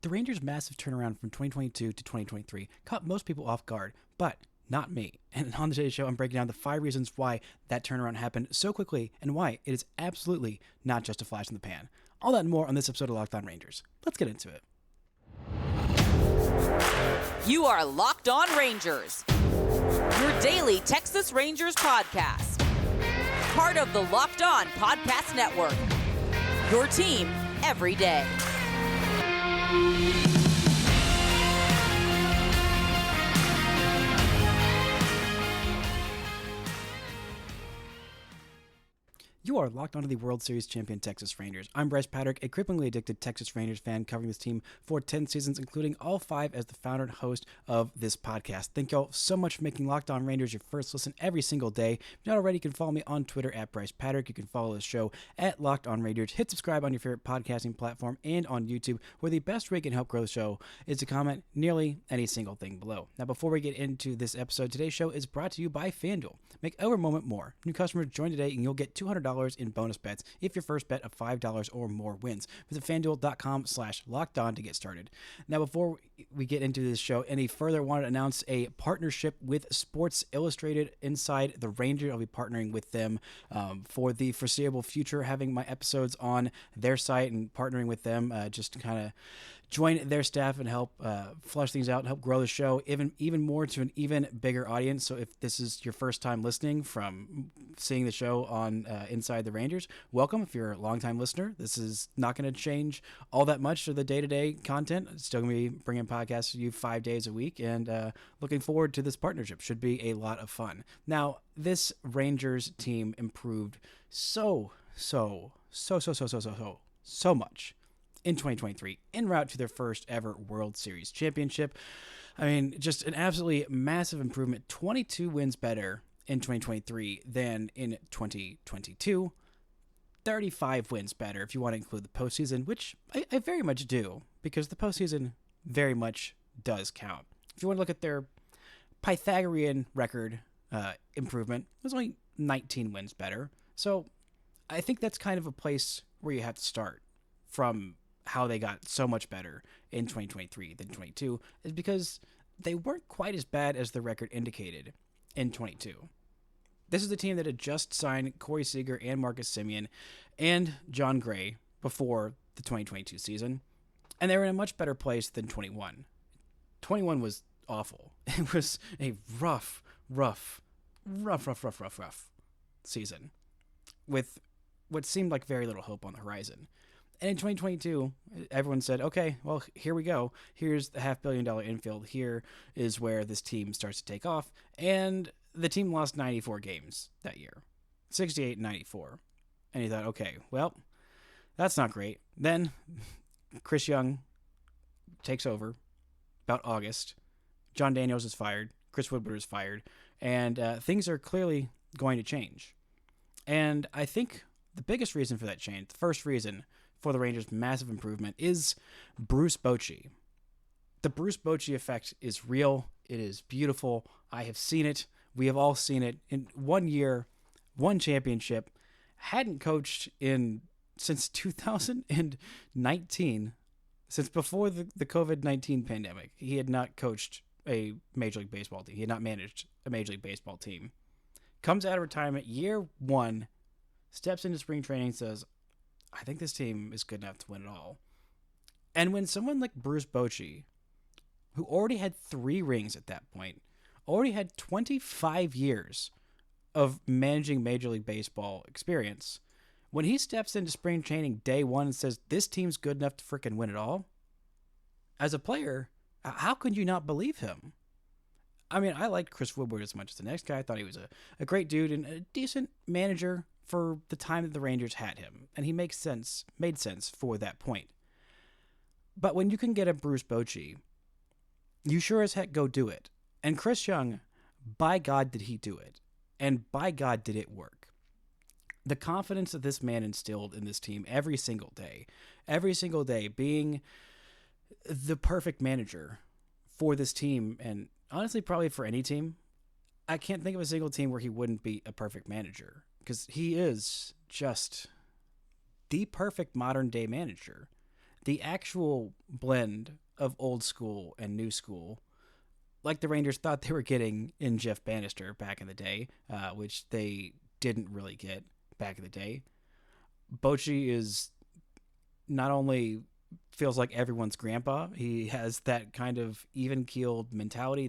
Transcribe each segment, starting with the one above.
The Rangers' massive turnaround from 2022 to 2023 caught most people off guard, but not me. And on today's show, I'm breaking down the 5 reasons why that turnaround happened so quickly and why it is absolutely not just a flash in the pan. All that and more on this episode of Locked On Rangers. Let's get into it. You are Locked On Rangers, your daily Texas Rangers podcast. Part of the Locked On Podcast Network, your team every day. You are locked onto the World Series champion Texas Rangers. I'm Bryce Patrick, a cripplingly addicted Texas Rangers fan covering this team for 10 seasons, including all 5 as the founder and host of this podcast. Thank y'all so much for making Locked On Rangers your first listen every single day. If you're not already, you can follow me on Twitter at Bryce Patrick. You can follow the show at Locked On Rangers. Hit subscribe on your favorite podcasting platform and on YouTube, where the best way you can help grow the show is to comment nearly any single thing below. Now, before we get into this episode, today's show is brought to you by FanDuel. Make every moment more. New customers join today and you'll get $200 in bonus bets if your first bet of $5 or more wins. Visit FanDuel.com/lockedon to get started. Now, before we get into this show any further, I want to announce a partnership with Sports Illustrated inside the Rangers. I'll be partnering with them for the foreseeable future, having my episodes on their site and partnering with them just to kind of join their staff and help flush things out and help grow the show even more to an even bigger audience. So if this is your first time listening from seeing the show on Inside the Rangers, welcome. If you're a longtime listener, this is not going to change all that much of the day-to-day content. It's still going to be bringing podcasts to you 5 days a week, and looking forward to this partnership. Should be a lot of fun. Now, this Rangers team improved so much in 2023, en route to their first ever World Series championship. I mean, just an absolutely massive improvement. 22 wins better in 2023 than in 2022. 35 wins better if you want to include the postseason, which I very much do, because the postseason very much does count. If you want to look at their Pythagorean record improvement, it was only 19 wins better. So I think that's kind of a place where you have to start from how they got so much better in 2023 than 22, is because they weren't quite as bad as the record indicated in 22. This is the team that had just signed Corey Seager and Marcus Semien and John Gray before the 2022 season, and they were in a much better place than 21. 21 was awful. It was a rough season with what seemed like very little hope on the horizon. And in 2022, everyone said, okay, well, here we go. Here's the $500 million infield. Here is where this team starts to take off. And the team lost 94 games that year, 68-94. And you thought, okay, well, that's not great. Then Chris Young takes over about August. John Daniels is fired. Chris Woodward is fired. And things are clearly going to change. And I think the biggest reason for that change, the first reason for the Rangers' massive improvement, is Bruce Bochy. The Bruce Bochy effect is real. It is beautiful. I have seen it. We have all seen it. In 1 year, 1 championship, hadn't coached since 2019, since before the COVID-19 pandemic. He had not coached a Major League Baseball team. He had not managed a Major League Baseball team. Comes out of retirement, year 1, steps into spring training, says, I think this team is good enough to win it all. And when someone like Bruce Bochy, who already had 3 rings at that point, already had 25 years of managing Major League Baseball experience, when he steps into spring training day 1 and says, this team's good enough to freaking win it all, as a player, how could you not believe him? I mean, I liked Chris Woodward as much as the next guy. I thought he was a great dude and a decent manager for the time that the Rangers had him, and he made sense for that point. But when you can get a Bruce Bochy, you sure as heck go do it. And Chris Young, by God did he do it, and by God did it work. The confidence that this man instilled in this team every single day, being the perfect manager for this team, and honestly probably for any team. I can't think of a single team where he wouldn't be a perfect manager, because he is just the perfect modern day manager. the actual blend of old school and new school, like the Rangers thought they were getting in Jeff Bannister back in the day, which they didn't really get back in the day. Bochy is not only feels like everyone's grandpa, he has that kind of even-keeled mentality,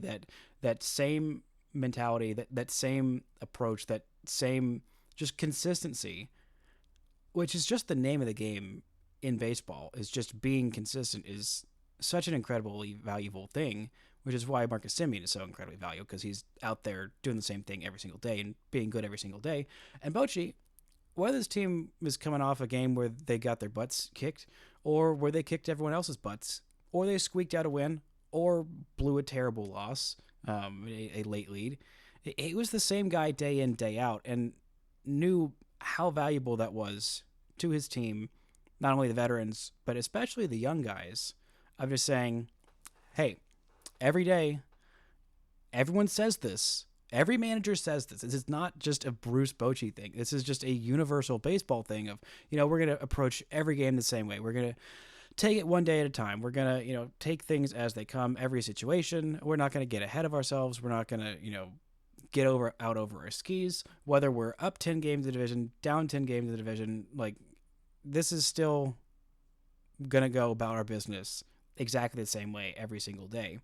that same mentality, that same approach, that same just consistency, which is just the name of the game in baseball, is just being consistent is such an incredibly valuable thing, which is why Marcus Semien is so incredibly valuable, because he's out there doing the same thing every single day and being good every single day. And Bochy, whether this team was coming off a game where they got their butts kicked, or where they kicked everyone else's butts, or they squeaked out a win, or blew a terrible loss, a late lead, it was the same guy day in, day out, and knew how valuable that was to his team, not only the veterans, but especially the young guys. I'm just saying, hey, every day, everyone says this. Every manager says this. This is not just a Bruce Bochy thing. This is just a universal baseball thing of, we're going to approach every game the same way. We're going to take it one day at a time. We're going to, take things as they come, every situation. We're not going to get ahead of ourselves. We're not going to, get out over our skis, whether we're up 10 games in the division, down 10 games in the division. Like, this is still going to go about our business exactly the same way every single day.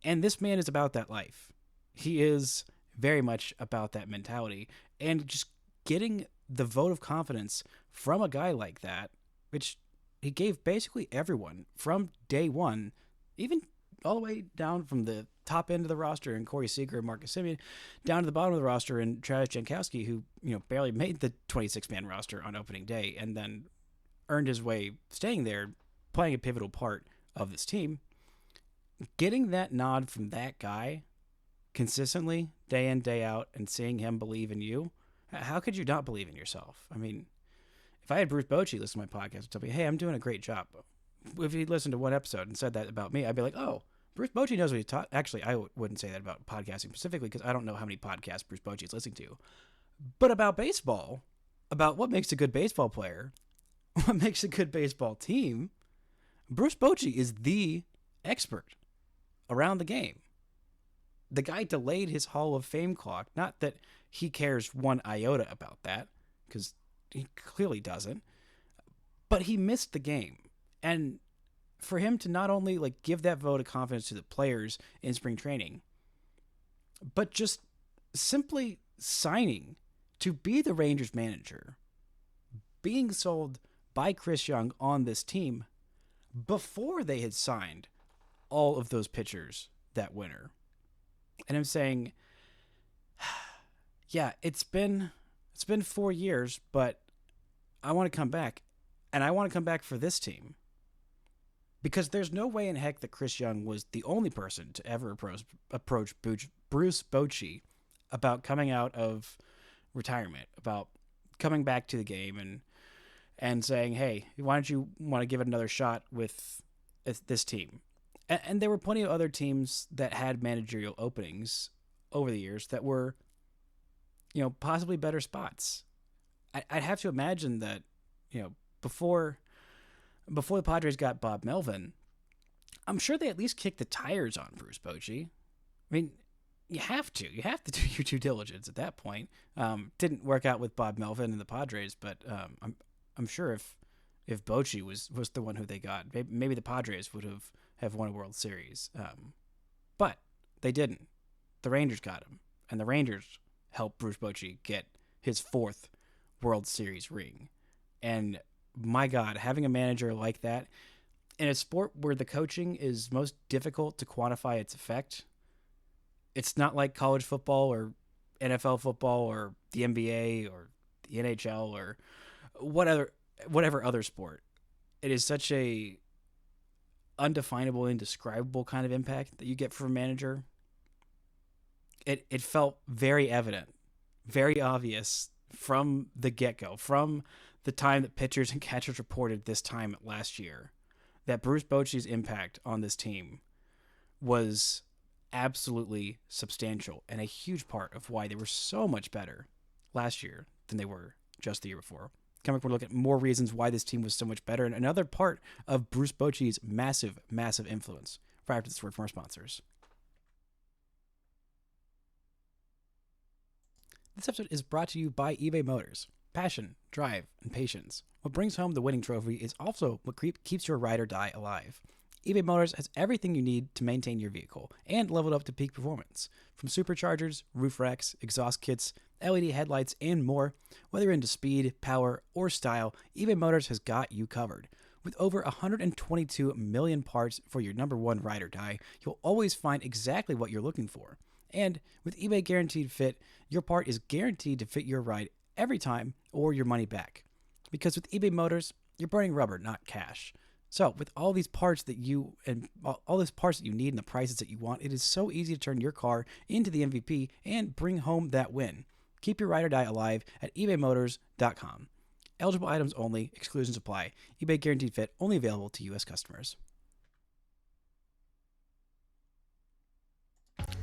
And this man is about that life. He is very much about that mentality, and just getting the vote of confidence from a guy like that, which he gave basically everyone from day one, even all the way down from the top end of the roster and Corey Seager and Marcus Semien, down to the bottom of the roster and Travis Jankowski, who barely made the 26-man roster on opening day, and then earned his way staying there, playing a pivotal part of this team. Getting that nod from that guy consistently, day in, day out, and seeing him believe in you, how could you not believe in yourself? I mean, if I had Bruce Bochy listen to my podcast and tell me, hey, I'm doing a great job, if he listened to one episode and said that about me, I'd be like, oh, Bruce Bochy knows what he's taught. Actually, I wouldn't say that about podcasting specifically, because I don't know how many podcasts Bruce Bochy is listening to. But about baseball, about what makes a good baseball player, what makes a good baseball team, Bruce Bochy is the expert around the game. The guy delayed his Hall of Fame clock. Not that he cares one iota about that, because he clearly doesn't. But he missed the game. And for him to not only give that vote of confidence to the players in spring training, but just simply signing to be the Rangers manager, being sold by Chris Young on this team before they had signed all of those pitchers that winter. And I'm saying, yeah, it's been 4 years, but I want to come back, and I want to come back for this team, because there's no way in heck that Chris Young was the only person to ever approach Bruce Bochy about coming out of retirement, about coming back to the game, and saying, hey, why don't you want to give it another shot with this team? And there were plenty of other teams that had managerial openings over the years that were, possibly better spots. I'd have to imagine that, before the Padres got Bob Melvin, I'm sure they at least kicked the tires on Bruce Bochy. I mean, you have to do your due diligence at that point. Didn't work out with Bob Melvin and the Padres, but I'm sure if Bochy was the one who they got, maybe the Padres would have won a World Series. But they didn't. The Rangers got him, and the Rangers helped Bruce Bochy get his 4th World Series ring. And my God, having a manager like that in a sport where the coaching is most difficult to quantify its effect, it's not like college football or NFL football or the NBA or the NHL or whatever other sport. It is such a undefinable, indescribable kind of impact that you get from a manager. It felt very evident, very obvious from the get-go, from the time that pitchers and catchers reported this time last year, that Bruce Bochy's impact on this team was absolutely substantial and a huge part of why they were so much better last year than they were just the year before. We're going to look at more reasons why this team was so much better, and another part of Bruce Bochy's massive, massive influence. Right after this word from our sponsors. This episode is brought to you by eBay Motors. Passion, drive, and patience. What brings home the winning trophy is also what keeps your ride or die alive. eBay Motors has everything you need to maintain your vehicle and level it up to peak performance. From superchargers, roof racks, exhaust kits, LED headlights, and more, whether you're into speed, power, or style, eBay Motors has got you covered. With over 122 million parts for your number one ride or die, you'll always find exactly what you're looking for. And with eBay Guaranteed Fit, your part is guaranteed to fit your ride every time or your money back. Because with eBay Motors, you're burning rubber, not cash. So with all these parts that you need and the prices that you want, it is so easy to turn your car into the MVP and bring home that win. Keep your ride or die alive at ebaymotors.com. Eligible items only. Exclusions apply. eBay Guaranteed Fit only available to U.S. customers.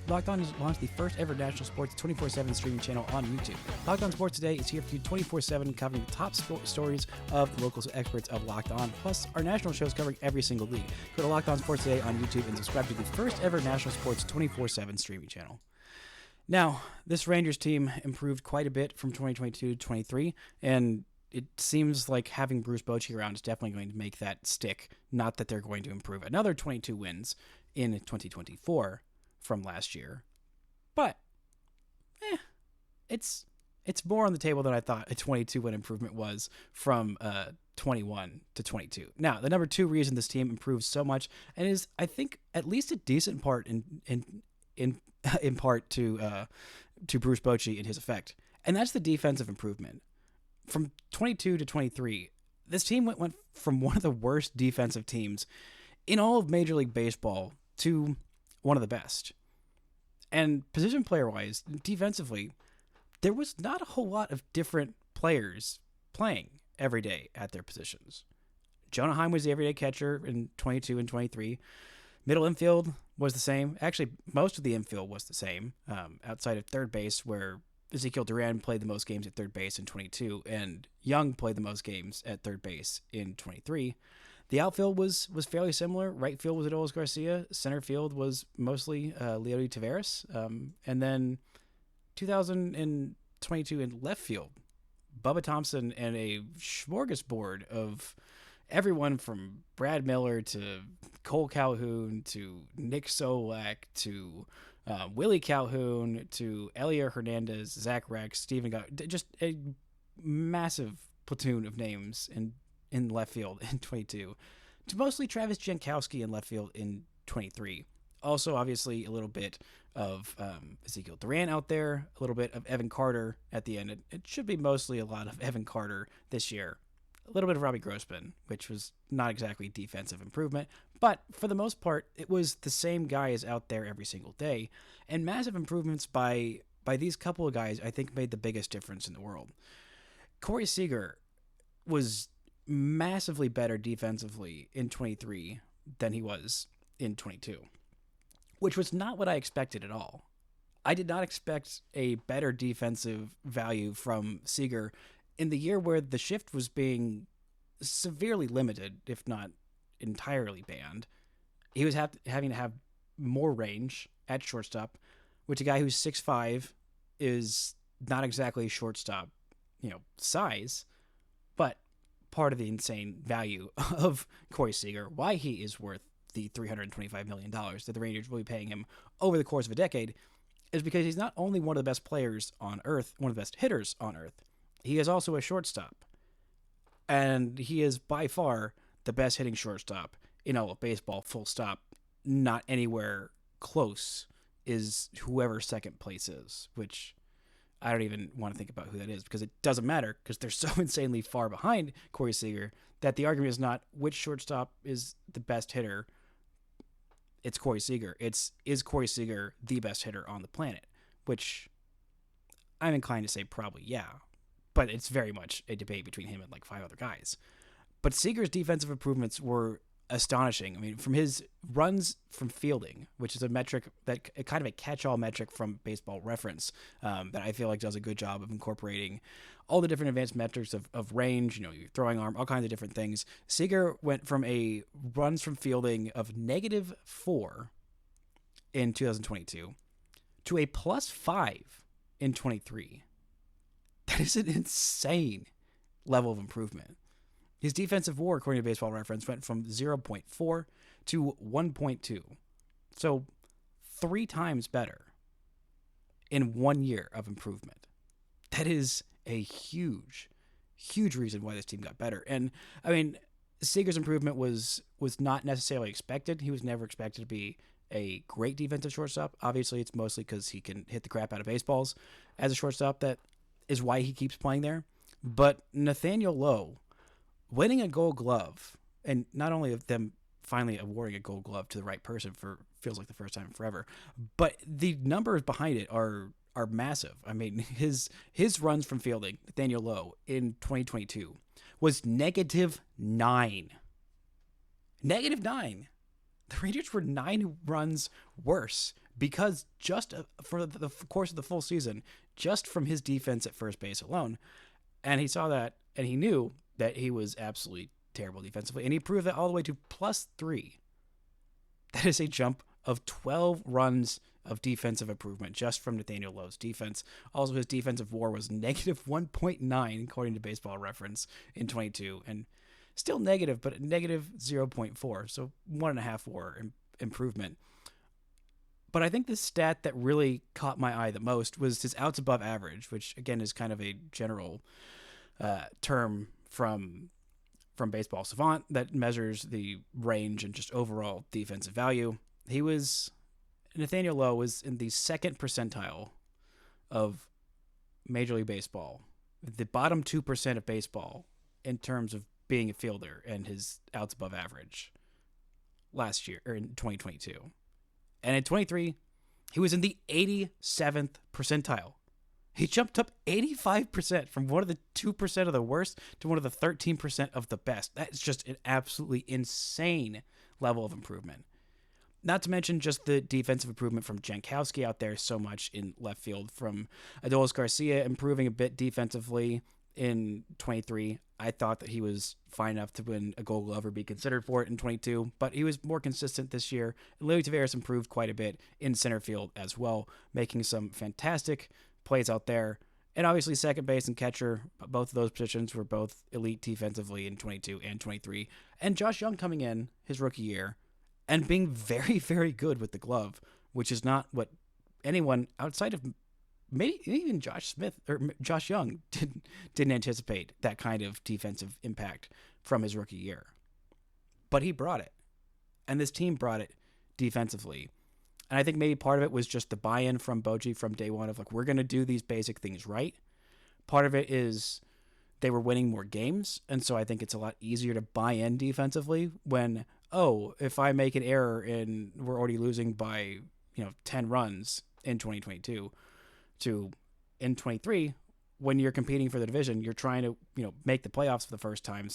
Locked On has launched the first ever national sports 24/7 streaming channel on YouTube. Locked On Sports Today is here for you 24/7, covering the top stories of the local experts of Locked On, plus our national shows covering every single league. Go to Locked On Sports Today on YouTube and subscribe to the first ever national sports 24/7 streaming channel. Now, this Rangers team improved quite a bit from 2022 to 23, and it seems like having Bruce Bochy around is definitely going to make that stick. Not that they're going to improve another 22 wins in 2024 from last year, but it's more on the table than I thought a 22 win improvement was from 21 to 22. Now, the number two reason this team improves so much, and is, I think, at least a decent part in part to Bruce Bochy and his effect, and that's the defensive improvement. From 22 to 23, this team went from one of the worst defensive teams in all of Major League Baseball to one of the best. And position player-wise, defensively, there was not a whole lot of different players playing every day at their positions. Jonah Heim was the everyday catcher in 22 and 23. Middle infield was the same. Actually, most of the infield was the same, outside of third base, where Ezekiel Duran played the most games at third base in 22, and Young played the most games at third base in 23. The outfield was fairly similar. Right field was Adolis Garcia. Center field was mostly Leody Taveras. And then 2022 in left field, Bubba Thompson and a smorgasbord of everyone from Brad Miller to Cole Calhoun to Nick Solak to Willie Calhoun to Elier Hernandez, Zach Rex, Steven Gott, just a massive platoon of names in left field in 22, to mostly Travis Jankowski in left field in 23. Also, obviously, a little bit of Ezekiel Duran out there, a little bit of Evan Carter at the end. It should be mostly a lot of Evan Carter this year. A little bit of Robbie Grossman, which was not exactly defensive improvement, but for the most part, it was the same guys out there every single day, and massive improvements by these couple of guys, I think, made the biggest difference in the world. Corey Seager was massively better defensively in 23 than he was in 22, which was not what I expected at all. I did not expect a better defensive value from Seager in the year where the shift was being severely limited, if not entirely banned. He was having to have more range at shortstop, which a guy who's 6'5" is not exactly shortstop, size, but part of the insane value of Corey Seager, why he is worth the $325 million that the Rangers will be paying him over the course of a decade, is because he's not only one of the best players on earth, one of the best hitters on earth, he is also a shortstop. And he is by far the best hitting shortstop in all of baseball, full stop. Not anywhere close is whoever second place is, which I don't even want to think about who that is, because it doesn't matter, because they're so insanely far behind Corey Seager that the argument is not which shortstop is the best hitter. It's Corey Seager. Is Corey Seager the best hitter on the planet? Which I'm inclined to say probably yeah. But it's very much a debate between him and like five other guys. But Seager's defensive improvements were astonishing. I mean, from his runs from fielding, which is a metric that kind of a catch-all metric from Baseball Reference, that I feel like does a good job of incorporating all the different advanced metrics of range, your throwing arm, all kinds of different things. Seager went from a runs from fielding of -4 in 2022 to a +5 in 23. That is an insane level of improvement. His defensive WAR, according to Baseball Reference, went from 0.4 to 1.2. So 3 times better in 1 year of improvement. That is a huge, huge reason why this team got better. And, I mean, Seager's improvement was not necessarily expected. He was never expected to be a great defensive shortstop. Obviously, it's mostly because he can hit the crap out of baseballs as a shortstop. That is why he keeps playing there. But Nathaniel Lowe winning a Gold Glove, and not only of them finally awarding a Gold Glove to the right person for feels like the first time in forever, but the numbers behind it are massive. I mean, his runs from fielding, Nathaniel Lowe, in 2022 was -9. -9. The Rangers were 9 runs worse because just for the course of the full season, just from his defense at first base alone. And he saw that, and he knew that he was absolutely terrible defensively, and he proved that all the way to +3. That is a jump of 12 runs of defensive improvement just from Nathaniel Lowe's defense. Also, his defensive WAR was -1.9, according to Baseball Reference, in 22, and still negative, but -0.4, so 1.5 WAR improvement. But I think the stat that really caught my eye the most was his outs above average, which again is kind of a general term from Baseball Savant that measures the range and just overall defensive value. Nathaniel Lowe was in the 2nd percentile of Major League Baseball, the bottom 2% of baseball in terms of being a fielder and his outs above average last year, or in 2022. And in 23, he was in the 87th percentile. He jumped up 85% from one of the 2% of the worst to one of the 13% of the best. That is just an absolutely insane level of improvement. Not to mention just the defensive improvement from Jankowski out there so much in left field, from Adolis Garcia improving a bit defensively in 23. I thought that he was fine enough to win a Gold Glove or be considered for it in 22, but he was more consistent this year. Louis Taveras improved quite a bit in center field as well, making some fantastic plays out there. And obviously second base and catcher, both of those positions were both elite defensively in 22 and 23. And Josh Young coming in his rookie year and being very, very good with the glove, which is not what anyone outside of maybe even Josh Smith or Josh Young didn't anticipate that kind of defensive impact from his rookie year. But he brought it, and this team brought it defensively. And I think maybe part of it was just the buy-in from Bochy from day one of like, we're going to do these basic things right. Part of it is they were winning more games, and so I think it's a lot easier to buy in defensively when, if I make an error and we're already losing by 10 runs in 2022 to in 23, when you're competing for the division, you're trying to make the playoffs for the first time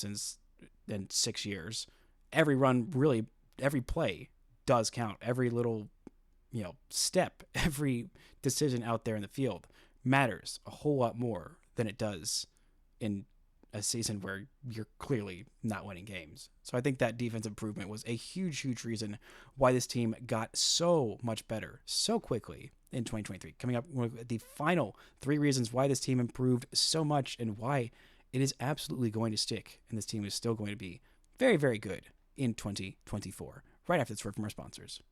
in 6 years. Every run, really, every play does count. Every little step, every decision out there in the field matters a whole lot more than it does in a season where you're clearly not winning games. So I think that defense improvement was a huge, huge reason why this team got so much better so quickly in 2023. Coming up with the final 3 reasons why this team improved so much and why it is absolutely going to stick, and this team is still going to be very, very good in 2024. Right after this word from our sponsors.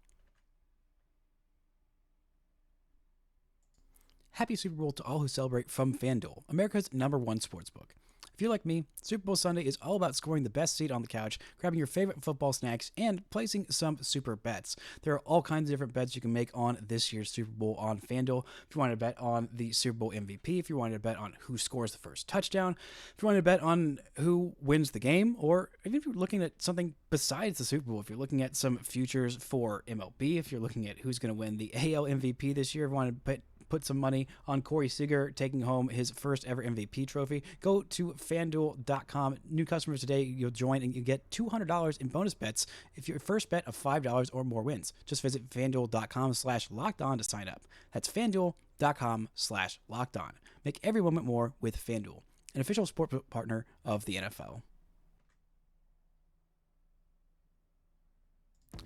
Happy Super Bowl to all who celebrate from FanDuel, America's #1 sportsbook. If you're like me, Super Bowl Sunday is all about scoring the best seat on the couch, grabbing your favorite football snacks, and placing some super bets. There are all kinds of different bets you can make on this year's Super Bowl on FanDuel. If you want to bet on the Super Bowl MVP, if you want to bet on who scores the first touchdown, if you want to bet on who wins the game, or even if you're looking at something besides the Super Bowl, if you're looking at some futures for MLB, if you're looking at who's going to win the AL MVP this year, if you want to put some money on Corey Seager taking home his first ever MVP trophy, go to FanDuel.com. New customers today, you'll join and you get $200 in bonus bets if your first bet of $5 or more wins. Just visit FanDuel.com/lockedon to sign up. That's FanDuel.com/lockedon. Make every moment more with FanDuel, an official sport partner of the NFL.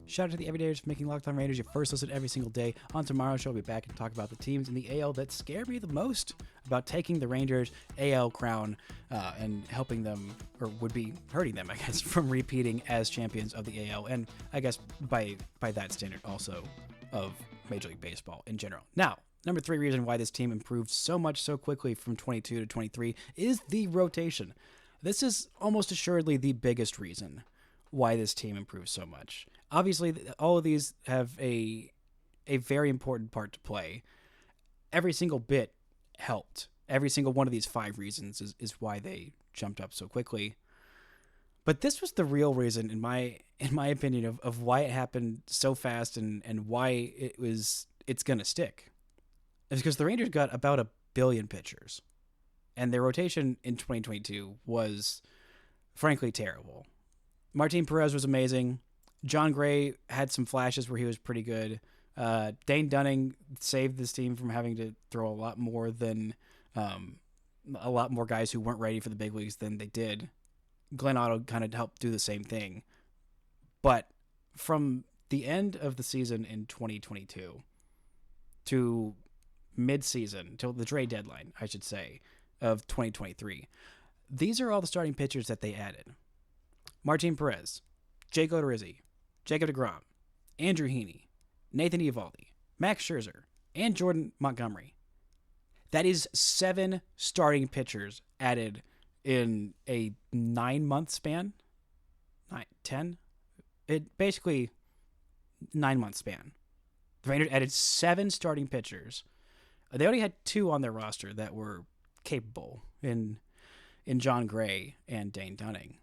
Shout out to the Everydayers for making Locked On Raiders your first listen every single day. On tomorrow's show, we'll be back and talk about the teams in the AL that scare me the most about taking the Rangers AL crown and helping them, or would be hurting them, I guess, from repeating as champions of the AL. And I guess by that standard also of Major League Baseball in general. Now, number 3 reason why this team improved so much so quickly from 22 to 23 is the rotation. This is almost assuredly the biggest reason why this team improved so much. Obviously, all of these have a very important part to play. Every single bit helped. Every single one of these 5 reasons is why they jumped up so quickly. But this was the real reason, in my opinion, of why it happened so fast and why it's going to stick. It's because the Rangers got about 1 billion pitchers. And their rotation in 2022 was, frankly, terrible. Martin Perez was amazing. John Gray had some flashes where he was pretty good. Dane Dunning saved this team from having to throw a lot more guys who weren't ready for the big leagues than they did. Glenn Otto kind of helped do the same thing. But from the end of the season in 2022 to mid-season, till the trade deadline, I should say, of 2023, these are all the starting pitchers that they added. Martin Perez, Jake Odorizzi, Jacob deGrom, Andrew Heaney, Nathan Eovaldi, Max Scherzer, and Jordan Montgomery. That is 7 starting pitchers added in a 9-month span. 10? It basically 9-month span. The Rangers added 7 starting pitchers. They already had 2 on their roster that were capable in John Gray and Dane Dunning.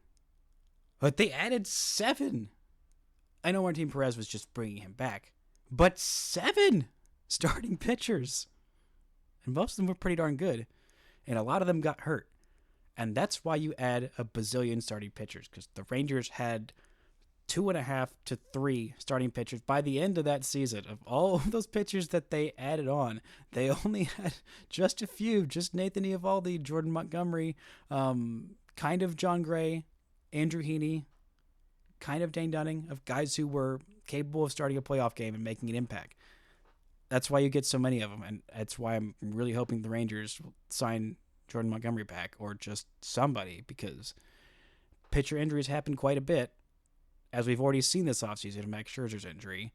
But they added 7. I know Martin Perez was just bringing him back, but 7 starting pitchers. And most of them were pretty darn good. And a lot of them got hurt. And that's why you add a bazillion starting pitchers, because the Rangers had 2.5 to 3 starting pitchers by the end of that season. Of all of those pitchers that they added on, they only had just a few, just Nathan Eovaldi, Jordan Montgomery, kind of John Gray, Andrew Heaney, kind of Dane Dunning, of guys who were capable of starting a playoff game and making an impact. That's why you get so many of them, and that's why I'm really hoping the Rangers will sign Jordan Montgomery back, or just somebody, because pitcher injuries happen quite a bit, as we've already seen this offseason of Max Scherzer's injury.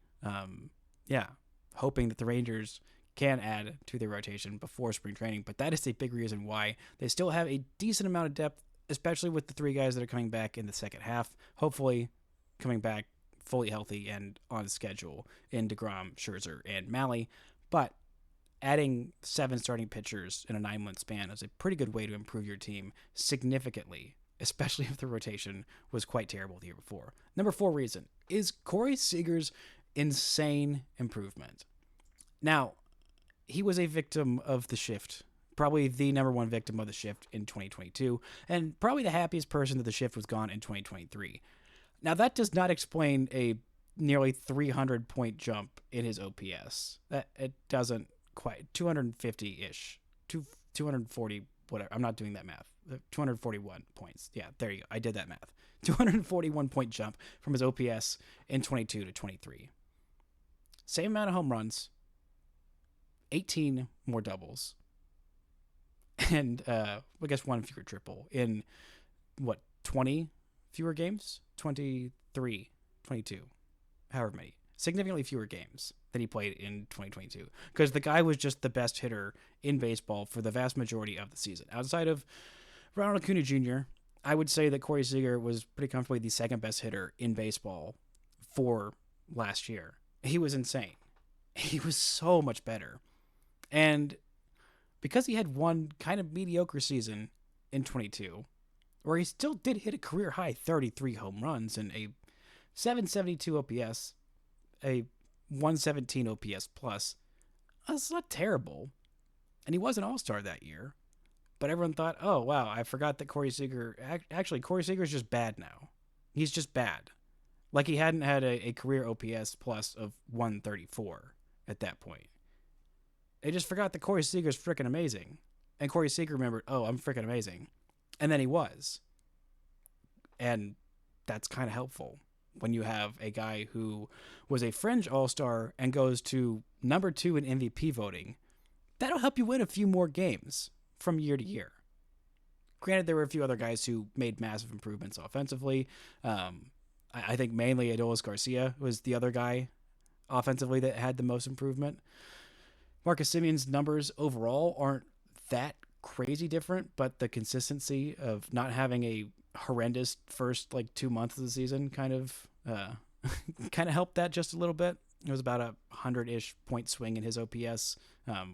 Hoping that the Rangers can add to their rotation before spring training, but that is a big reason why they still have a decent amount of depth, especially with the 3 guys that are coming back in the second half, hopefully coming back fully healthy and on schedule in deGrom, Scherzer, and Malley. But adding 7 starting pitchers in a 9-month span is a pretty good way to improve your team significantly, especially if the rotation was quite terrible the year before. Number 4 reason is Corey Seager's insane improvement. Now, he was a victim of the shift, probably the number 1 victim of the shift in 2022, and probably the happiest person that the shift was gone in 2023. Now, that does not explain a nearly 300-point jump in his OPS. It doesn't quite. 250-ish. 240, whatever. I'm not doing that math. 241 points. Yeah, there you go. I did that math. 241-point jump from his OPS in 22 to 23. Same amount of home runs. 18 more doubles. And I guess 1 fewer triple in, 20 fewer games? 23, 22, however many. Significantly fewer games than he played in 2022. Because the guy was just the best hitter in baseball for the vast majority of the season. Outside of Ronald Acuna Jr., I would say that Corey Seager was pretty comfortably the second best hitter in baseball for last year. He was insane. He was so much better. And because he had one kind of mediocre season in 22, where he still did hit a career-high 33 home runs and a 772 OPS, a 117 OPS plus, That's not terrible. And he was an all-star that year. But everyone thought, oh, wow, I forgot that Corey Seager... Actually, Corey Seager's just bad now. He's just bad. Like he hadn't had a career OPS plus of 134 at that point. They just forgot that Corey Seager's freaking amazing. And Corey Seager remembered, oh, I'm freaking amazing. And then he was. And that's kind of helpful when you have a guy who was a fringe all-star and goes to number 2 in MVP voting. That'll help you win a few more games from year to year. Granted, there were a few other guys who made massive improvements offensively. I think mainly Adolis Garcia was the other guy offensively that had the most improvement. Marcus Simeon's numbers overall aren't that crazy different, but the consistency of not having a horrendous first 2 months of the season kind of helped that just a little bit. It was about a 100-ish point swing in his OPS,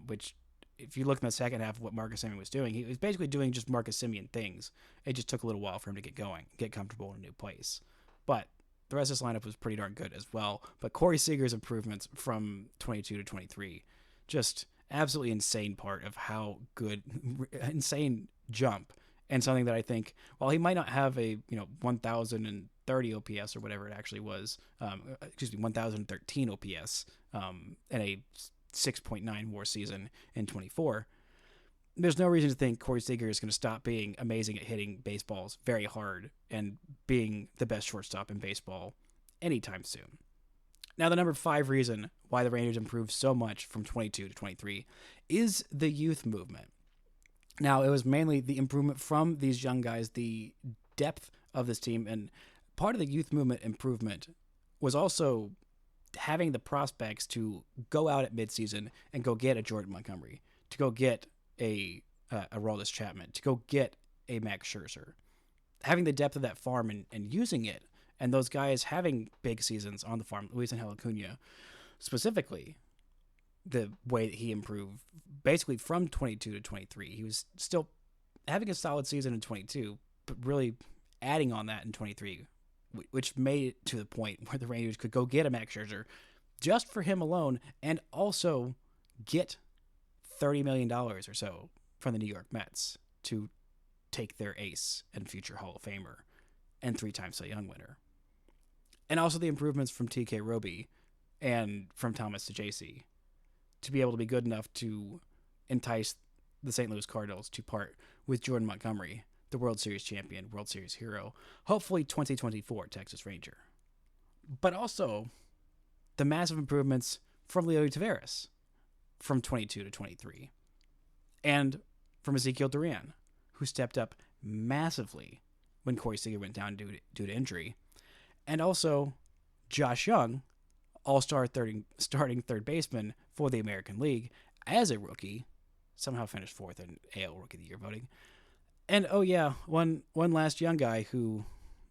which if you look in the second half of what Marcus Simeon was doing, he was basically doing just Marcus Simeon things. It just took a little while for him to get going, get comfortable in a new place. But the rest of this lineup was pretty darn good as well. But Corey Seager's improvements from 22 to 23, just absolutely insane part of how good, insane jump. And something that I think, while he might not have a 1,030 OPS or whatever it actually was, 1,013 OPS and a 6.9 WAR season in 24, there's no reason to think Corey Seager is going to stop being amazing at hitting baseballs very hard and being the best shortstop in baseball anytime soon. Now, the number 5 reason why the Rangers improved so much from 22 to 23 is the youth movement. Now, it was mainly the improvement from these young guys, the depth of this team, and part of the youth movement improvement was also having the prospects to go out at midseason and go get a Jordan Montgomery, to go get a Aroldis Chapman, to go get a Max Scherzer. Having the depth of that farm and using it, and those guys having big seasons on the farm, Luis Angel Acuna specifically, the way that he improved basically from 22 to 23. He was still having a solid season in 22, but really adding on that in 23, which made it to the point where the Rangers could go get a Max Scherzer just for him alone and also get $30 million or so from the New York Mets to take their ace and future Hall of Famer and 3-time Cy Young winner. And also the improvements from TK Roby and from Thomas Saggese to be able to be good enough to entice the St. Louis Cardinals to part with Jordan Montgomery, the World Series champion, World Series hero, hopefully 2024 Texas Ranger. But also the massive improvements from Leody Taveras from 22 to 23, and from Ezekiel Duran, who stepped up massively when Corey Seager went down due to injury, and also Josh Young, all-star starting third baseman for the American League as a rookie, somehow finished 4th in AL Rookie of the Year voting. And oh yeah, one last young guy who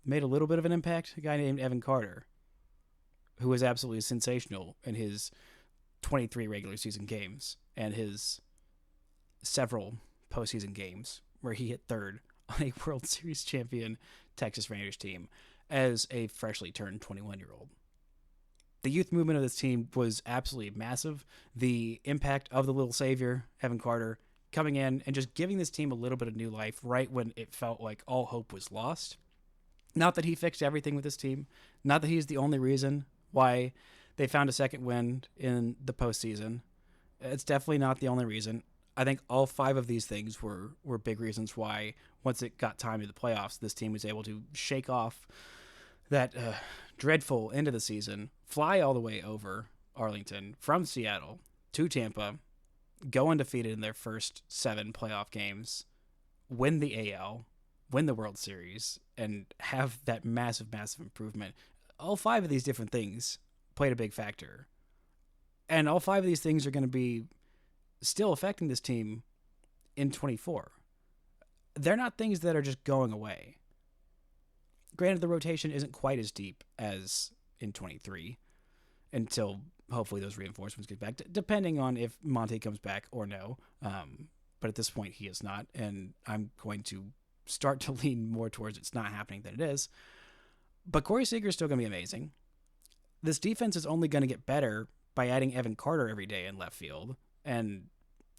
made a little bit of an impact, a guy named Evan Carter, who was absolutely sensational in his 23 regular season games and his several postseason games where he hit third on a World Series champion Texas Rangers team as a freshly turned 21-year-old. The youth movement of this team was absolutely massive. The impact of the little savior, Evan Carter, coming in and just giving this team a little bit of new life right when it felt like all hope was lost. Not that he fixed everything with this team. Not that he's the only reason why they found a second wind in the postseason. It's definitely not the only reason. I think all 5 of these things were big reasons why, once it got time to the playoffs, this team was able to shake off that dreadful end of the season, fly all the way over Arlington from Seattle to Tampa, go undefeated in their first 7 playoff games, win the AL, win the World Series, and have that massive, massive improvement. All 5 of these different things played a big factor. And all 5 of these things are going to be still affecting this team in 24. They're not things that are just going away. Granted, the rotation isn't quite as deep as in 23 until hopefully those reinforcements get back, depending on if Monty comes back or no. But at this point, he is not, and I'm going to start to lean more towards it's not happening than it is. But Corey Seager is still going to be amazing. This defense is only going to get better by adding Evan Carter every day in left field, and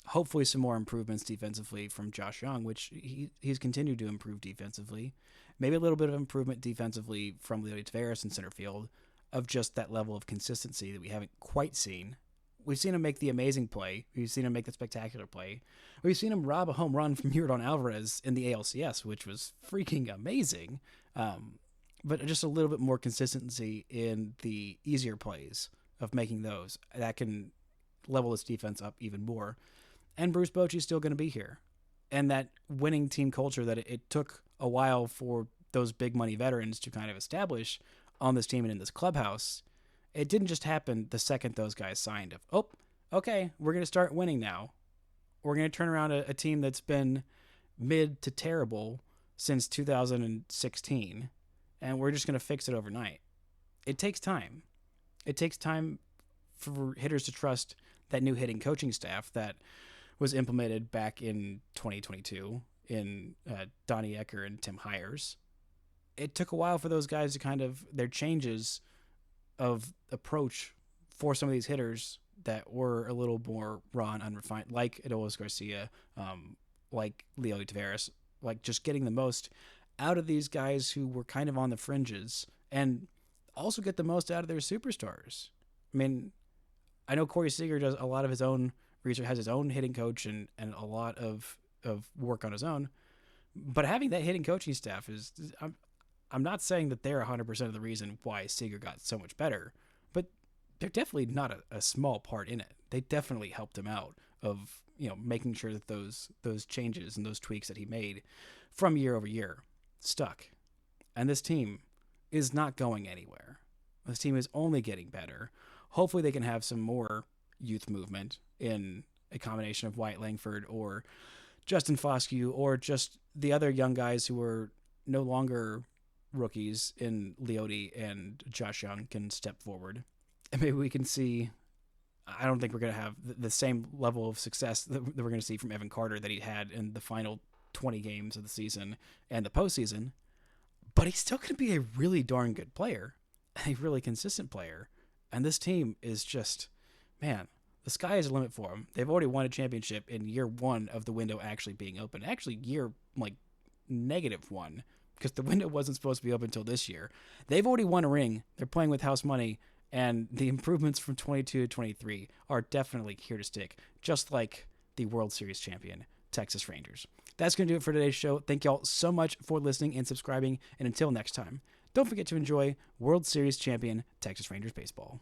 hopefully some more improvements defensively from Josh Young, which he's continued to improve defensively. Maybe a little bit of improvement defensively from Leody Taveras in center field, of just that level of consistency that we haven't quite seen. We've seen him make the amazing play. We've seen him make the spectacular play. We've seen him rob a home run from Yordan Alvarez in the ALCS, which was freaking amazing. But just a little bit more consistency in the easier plays of making those. That can level this defense up even more. And Bruce Bochy is still going to be here. And that winning team culture that it took a while for those big money veterans to kind of establish on this team and in this clubhouse, it didn't just happen the second those guys signed. Okay, we're going to start winning now. We're going to turn around a team that's been mid to terrible since 2016, and we're just going to fix it overnight. It takes time. It takes time for hitters to trust that new hitting coaching staff that was implemented back in 2022 in Donnie Ecker and Tim Hires. It took a while for those guys to kind of, their changes of approach for some of these hitters that were a little more raw and unrefined, like Adolis Garcia, like Leody Taveras, like just getting the most out of these guys who were kind of on the fringes, and also get the most out of their superstars. I mean, I know Corey Seager does a lot of his own research, has his own hitting coach and a lot of work on his own, but having that hitting coaching staff is, I'm not saying that they're 100% of the reason why Seager got so much better, but they're definitely not a small part in it. They definitely helped him out of, making sure that those changes and those tweaks that he made from year over year stuck. And this team is not going anywhere. This team is only getting better. Hopefully they can have some more youth movement in a combination of Wyatt Langford or Justin Foscue or just the other young guys who are no longer rookies in Leody and Josh Young can step forward. And maybe we can see, I don't think we're going to have the same level of success that we're going to see from Evan Carter that he had in the final 20 games of the season and the postseason, but he's still going to be a really darn good player, a really consistent player. And this team is just, man, the sky is the limit for them. They've already won a championship in year one of the window actually being open. Actually, year -1, because the window wasn't supposed to be open until this year. They've already won a ring. They're playing with house money, and the improvements from 22 to 23 are definitely here to stick, just like the World Series champion, Texas Rangers. That's going to do it for today's show. Thank y'all so much for listening and subscribing, and until next time, don't forget to enjoy World Series champion Texas Rangers baseball.